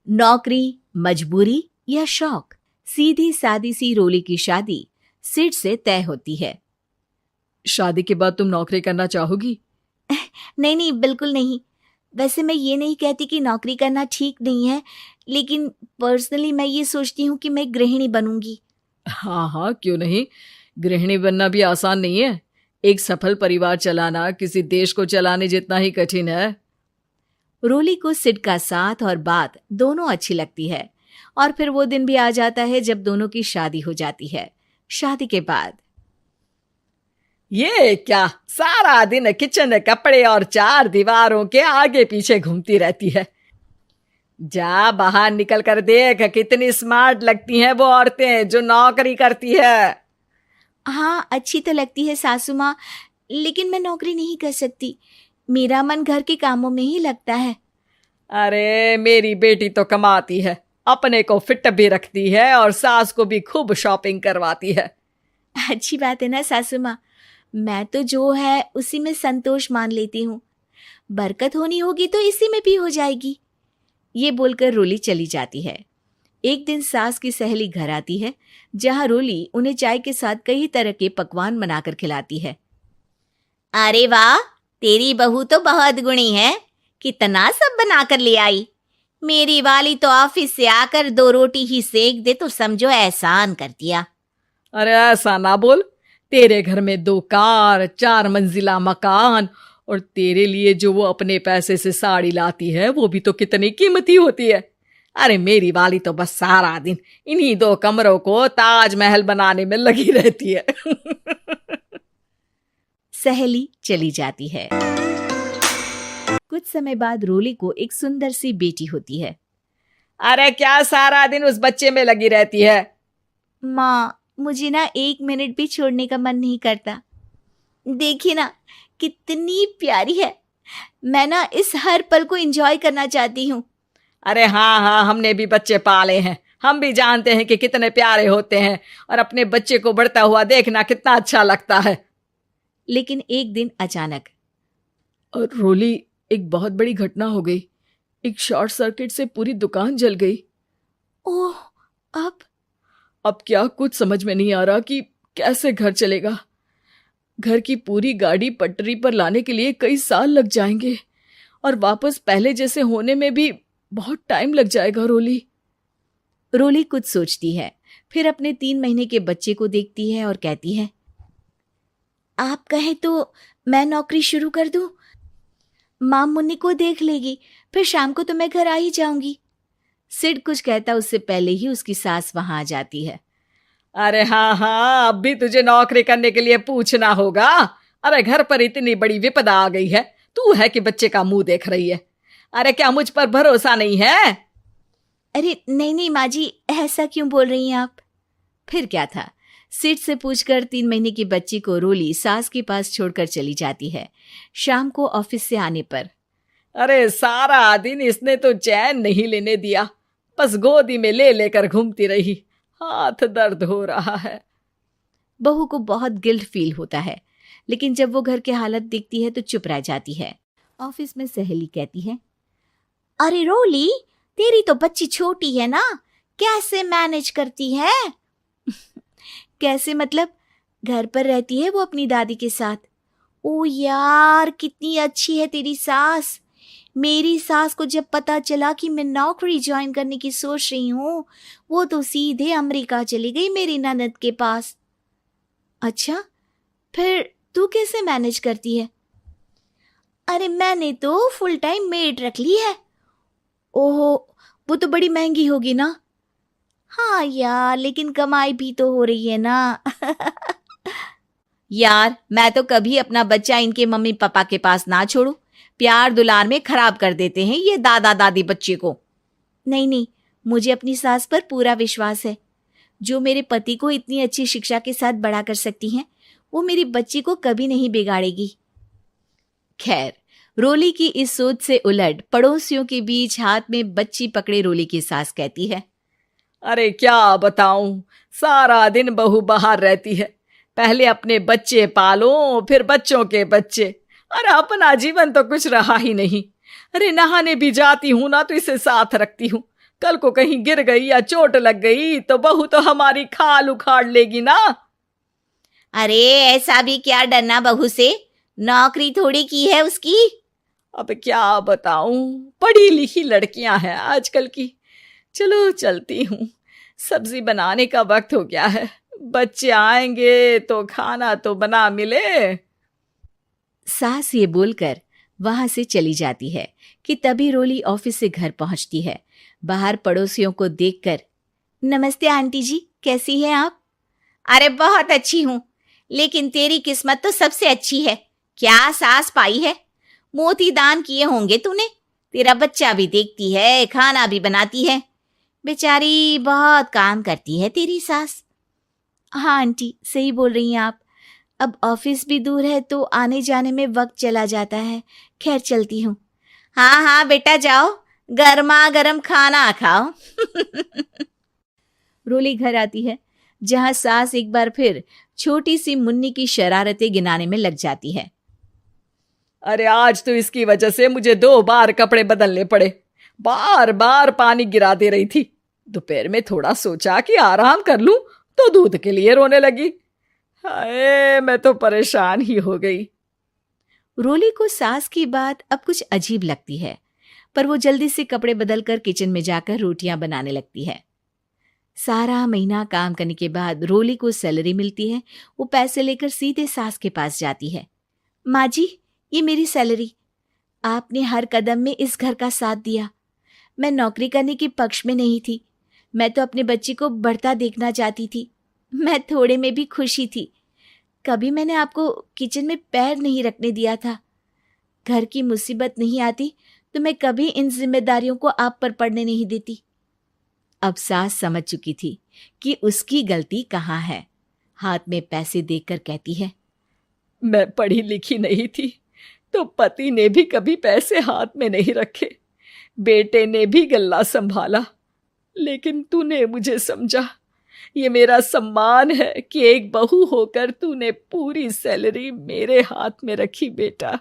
नौकरी, मजबूरी या शौक, सीधी सादी सी रोली की शादी सिड से तय होती है। शादी के बाद तुम नौकरी करना चाहोगी? नहीं नहीं, बिल्कुल नहीं। वैसे मैं ये नहीं कहती कि नौकरी करना ठीक नहीं है, लेकिन पर्सनली मैं ये सोचती हूँ कि मैं गृहिणी बनूंगी। हाँ हाँ, क्यों नहीं। गृहिणी बनना भी आसान नहीं है। एक सफल परिवार चलाना किसी देश को चलाने जितना ही कठिन है। रोली को सिड का साथ और बात दोनों अच्छी लगती है और फिर वो दिन भी आ जाता है जब दोनों की शादी हो जाती है। शादी के बाद ये क्या, सारा दिन किचन, कपड़े और चार दीवारों के आगे पीछे घूमती रहती है। जा बाहर निकल कर देख, कितनी स्मार्ट लगती हैं वो औरतें जो नौकरी करती है। हाँ, अच्छी तो लगती है सासू माँ, लेकिन मैं नौकरी नहीं कर सकती। मेरा मन घर के कामों में ही लगता है। अरे मेरी बेटी तो कमाती है, अपने को फिट भी रखती है और सास को भी खूब शॉपिंग करवाती है। अच्छी बात है ना सासू माँ, मैं तो जो है उसी में संतोष मान लेती हूँ। बरकत होनी होगी तो इसी में भी हो जाएगी। ये बोलकर रोली चली जाती है। एक दिन सास की सहेली घर आती है, जहाँ रोली उन्हें चाय के साथ कई तरह के पकवान बनाकर खिलाती है। अरे वाह, तेरी बहू तो बहुत गुणी है, कितना सब बनाकर ले आई। मेरी वाली तो ऑफिस से आकर 2 रोटी ही सेक दे तो समझो एहसान कर दिया। अरे ऐसा ना बोल, तेरे घर में 2 कार, 4 मंजिला मकान और तेरे लिए जो वो अपने पैसे से साड़ी लाती है वो भी तो कितनी कीमती होती है। अरे मेरी वाली तो बस सारा दिन इन्हीं 2 कमरों को ताजमहल बनाने में लगी रहती है। सहेली चली जाती है। कुछ समय बाद रोली को एक सुंदर सी बेटी होती है। अरे क्या सारा दिन उस बच्चे में लगी रहती है? माँ, मुझे ना 1 मिनट भी छोड़ने का मन नहीं करता। देखिए ना कितनी प्यारी है। मैं ना इस हर पल को एंजॉय करना चाहती हूँ। अरे हाँ हाँ, हमने भी बच्चे पाले हैं, हम भी जानते हैं कि कितने प्यारे होते हैं और अपने बच्चे को बढ़ता हुआ देखना कितना अच्छा लगता है। लेकिन एक दिन अचानक और रोली, एक बहुत बड़ी घटना हो गई। एक शॉर्ट सर्किट से पूरी दुकान जल गई। ओह, अब क्या कुछ समझ में नहीं आ रहा कि कैसे घर चलेगा। घर की पूरी गाड़ी पटरी पर लाने के लिए कई साल लग जाएंगे और वापस पहले जैसे होने में भी बहुत टाइम लग जाएगा। रोली कुछ सोचती है, फिर अपने 3 महीने के बच्चे को देखती है और कहती है, आप कहें तो मैं नौकरी शुरू कर दूं? माँ मुन्नी को देख लेगी, फिर शाम को तो मैं घर आ ही जाऊंगी। सिड कुछ कहता उससे पहले ही उसकी सास वहां आ जाती है। अरे हाँ हाँ, अब भी तुझे नौकरी करने के लिए पूछना होगा। अरे घर पर इतनी बड़ी विपदा आ गई है, तू है कि बच्चे का मुंह देख रही है। अरे क्या मुझ पर भरोसा नहीं है? अरे नहीं नहीं माँ जी, ऐसा क्यों बोल रही हैं आप? फिर क्या था, सिड से पूछकर 3 महीने की बच्ची को रोली सास के पास छोड़कर चली जाती है। शाम को ऑफिस से आने पर अरे सारा दिन इसने तो चैन नहीं लेने दिया, बस गोदी में ले लेकर घूमती रही। हाथ दर्द हो रहा है। बहू को बहुत गिल्ट फील होता है, लेकिन जब वो घर की हालत देखती है तो चुप रह जाती है। ऑफिस में सहेली कहती है, अरे रोली, तेरी तो बच्ची छोटी है ना, कैसे मैनेज करती है? कैसे मतलब? घर पर रहती है वो अपनी दादी के साथ। ओ यार, कितनी अच्छी है तेरी सास। मेरी सास को जब पता चला कि मैं नौकरी ज्वाइन करने की सोच रही हूँ, वो तो सीधे अमेरिका चली गई मेरी ननद के पास। अच्छा, फिर तू कैसे मैनेज करती है? अरे मैंने तो फुल टाइम मेड रख ली है। ओहो, वो तो बड़ी महंगी होगी ना? हाँ यार, लेकिन कमाई भी तो हो रही है ना। यार, मैं तो कभी अपना बच्चा इनके मम्मी पापा के पास ना छोड़ू। प्यार दुलार में खराब कर देते हैं ये दादा दादी बच्चे को। नहीं नहीं, मुझे अपनी सास पर पूरा विश्वास है। जो मेरे पति को इतनी अच्छी शिक्षा के साथ बड़ा कर सकती हैं, वो मेरी बच्ची को कभी नहीं बिगाड़ेगी। खैर, रोली की इस सोच से उलट पड़ोसियों के बीच हाथ में बच्ची पकड़े रोली की सास कहती है, अरे क्या बताऊं, सारा दिन बहू बाहर रहती है। पहले अपने बच्चे पालो, फिर बच्चों के बच्चे। अरे अपना जीवन तो कुछ रहा ही नहीं। अरे नहाने भी जाती हूं ना तो इसे साथ रखती हूँ, कल को कहीं गिर गई या चोट लग गई तो बहू तो हमारी खाल उखाड़ लेगी ना। अरे ऐसा भी क्या डरना बहू से, नौकरी थोड़ी की है उसकी। अब क्या बताऊं, पढ़ी लिखी लड़कियां हैं आजकल की। चलो चलती हूँ, सब्जी बनाने का वक्त हो गया है, बच्चे आएंगे तो खाना तो बना मिले। सास ये बोलकर वहां से चली जाती है कि तभी रोली ऑफिस से घर पहुंचती है। बाहर पड़ोसियों को देखकर, नमस्ते आंटी जी, कैसी हैं आप? अरे बहुत अच्छी हूँ, लेकिन तेरी किस्मत तो सबसे अच्छी है। क्या सास पाई है, मोती दान किए होंगे तूने। तेरा बच्चा भी देखती है, खाना भी बनाती है। बेचारी बहुत काम करती है तेरी सास। हाँ आंटी, सही बोल रही हैं आप। अब ऑफिस भी दूर है तो आने जाने में वक्त चला जाता है। खैर चलती हूँ। हाँ हाँ बेटा जाओ, गर्मा गर्म खाना खाओ। रोली घर आती है जहां सास एक बार फिर छोटी सी मुन्नी की शरारतें गिनाने में लग जाती है। अरे आज तो इसकी वजह से मुझे 2 बार कपड़े बदलने पड़े, बार बार पानी गिरा दे रही थी। दोपहर में थोड़ा सोचा कि आराम कर लूं तो दूध के लिए रोने लगी। हाय, मैं तो परेशान ही हो गई। रोली को सास की बात अब कुछ अजीब लगती है, पर वो जल्दी से कपड़े बदलकर किचन में जाकर रोटियां बनाने लगती है। सारा महीना काम करने के बाद रोली को सैलरी मिलती है। वो पैसे लेकर सीधे सास के पास जाती है। माँ जी, ये मेरी सैलरी। आपने हर कदम में इस घर का साथ दिया। मैं नौकरी करने के पक्ष में नहीं थी, मैं तो अपने बच्चे को बढ़ता देखना चाहती थी। मैं थोड़े में भी खुशी थी। कभी मैंने आपको किचन में पैर नहीं रखने दिया था। घर की मुसीबत नहीं आती तो मैं कभी इन जिम्मेदारियों को आप पर पड़ने नहीं देती। अब सास समझ चुकी थी कि उसकी गलती कहाँ है। हाथ में पैसे देखकर कहती है, मैं पढ़ी लिखी नहीं थी तो पति ने भी कभी पैसे हाथ में नहीं रखे, बेटे ने भी गल्ला संभाला, लेकिन तूने मुझे समझा। ये मेरा सम्मान है कि एक बहू होकर तूने पूरी सैलरी मेरे हाथ में रखी बेटा।